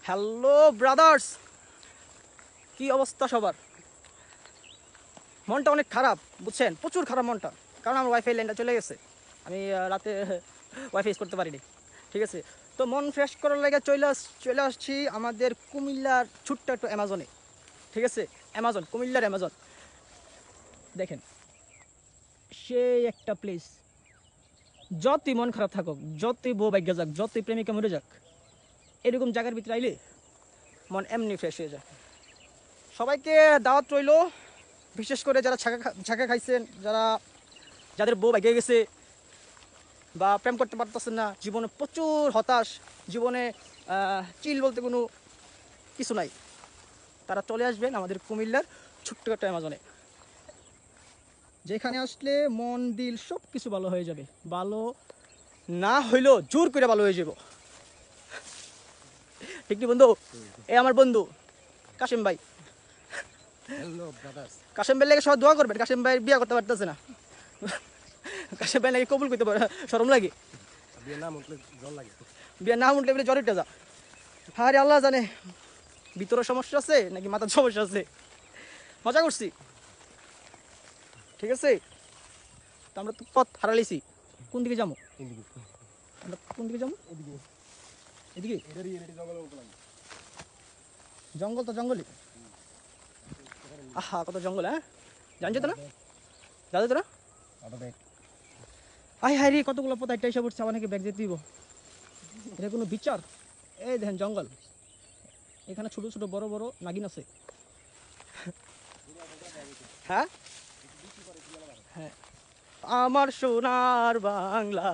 Hello brothers, কি অবস্থা সবার? মনটা অনেক খারাপ, বুঝছেন? প্রচুর খারাপ মনটা, কারণ আমার ওয়াইফাই লাইনটা চলে গেছে। আমি রাতে ওয়াইফাই ইউজ করতে পারিনি, ঠিক আছে? তো মন ফ্রেশ করার লাগে চলে আসছি আমাদের কুমিল্লার ছোট্ট একটু অ্যামাজনে, ঠিক আছে? অ্যামাজন, কুমিল্লার অ্যামাজন। দেখেন, সেই একটা প্লেস। যতই মন খারাপ থাকুক, যতই বউ ভাগ্য যাক, যতই প্রেমিকা মরে যাক, এরকম জায়গার ভিতরে আইলে মন এমনি ফ্রেশ হয়ে যায়। সবাইকে দাওয়াত রইল, বিশেষ করে যারা ছাকা খাইছেন, যাদের বউ ভাগে গেছে বা প্রেম করতে পারতেছেন না, জীবনে প্রচুর হতাশ, জীবনে চিল বলতে কোনো কিছু নাই, তারা চলে আসবেন আমাদের কুমিল্লার ছোট্ট একটা অ্যামাজনে, যেখানে আসলে মন দিল সব কিছু ভালো হয়ে যাবে। ভালো না হইলেও জোর করে ভালো হয়ে যাব, ঠিক কি বন্ধু? এ আমার বন্ধু কাশিম ভাই। কাশিম ভাই লেগে সবাই দোয়া করবেন। কাশিম ভাই বিয়ে করতে পারতেছে না, কাশিম ভাই নাকি কবুল করতে পারে, শরম লাগে। বিয়ে না উঠলে বলে জ্বর উঠে যা। আরে আল্লাহ জানে ভিতরে সমস্যা আছে নাকি মাথার সমস্যা আছে। মজা করছি, ঠিক আছে? তো আমরা তো পথ হারাইছি, কোন দিকে যাবো? আমরা কোন দিকে যাবো? এদিকে জঙ্গল তো জঙ্গলই। আহা কত জঙ্গল, হ্যাঁ? জানছো তো না? জানো তো না? আই হাই রে, কতগুলো পথ একটা এসে পড়ছে, আমার নাকি ব্যাগ যেতে দিব। এটা কোনো বিচার? এই দেখেন জঙ্গল, এখানে ছোট ছোট বড় বড় নাগিন আছে। হ্যাঁ হ্যাঁ, আমার সোনার বাংলা,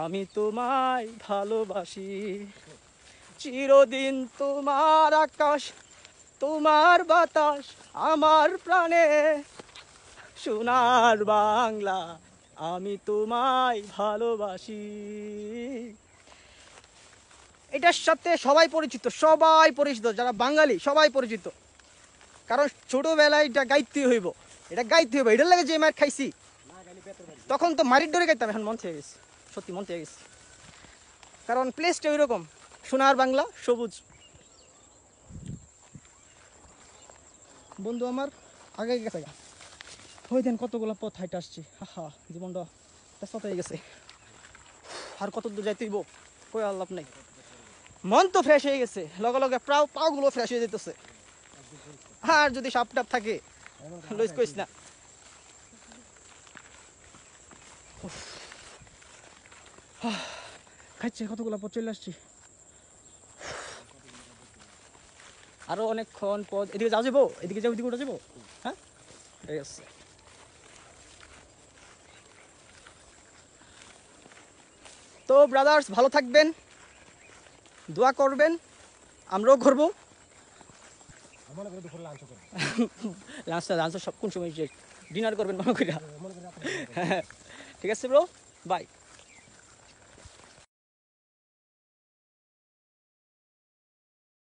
আমি তোমায় ভালোবাসি, চিরদিন তোমার আকাশ, তোমার বাতাস আমার প্রাণে, সোনার বাংলা, আমি তোমায় ভালোবাসি। এটার সাথে সবাই পরিচিত, যারা বাঙালি সবাই পরিচিত, কারণ ছোটবেলায় এটা গাইতে হইব, এটার লাগে যে মার খাইছি, তখন তো মারির ডরে গাইতাম, এখন মন থেকে গেছে, সত্যি মন থেকে গেছে, কারণ প্লেসটা ওই রকম, সোনার বাংলা, সবুজ। বন্ধু আমার আগে গেছে গা, ওই দেন কতগুলো পথ হাইটে আসছি, হা জীবনটা ব্যস্ত হয়ে গেছে, আর কত দূর যাইতে হইব কই আল্লাহ নাই। মন তো ফ্রেশ হয়ে গেছে, লগে লগে পাগুলো ফ্রেশ হয়ে যেতেছে, আর যদি সাপ টাপ থাকে লইস কইস না। খাইছে কতগুলো পথ চলে আসছি, আরো অনেকক্ষণ পথ। এদিকে যাবো, এদিকে যাবো, এদিকে উঠে যাবো। হ্যাঁ ঠিক আছে। তো ব্রাদার্স ভালো থাকবেন, দোয়া করবেন, আমরাও করবো। লাঞ্চটা সব কোন সময় ডিনার করবেন মনে করি। ঠিক আছে ব্রো, বাই।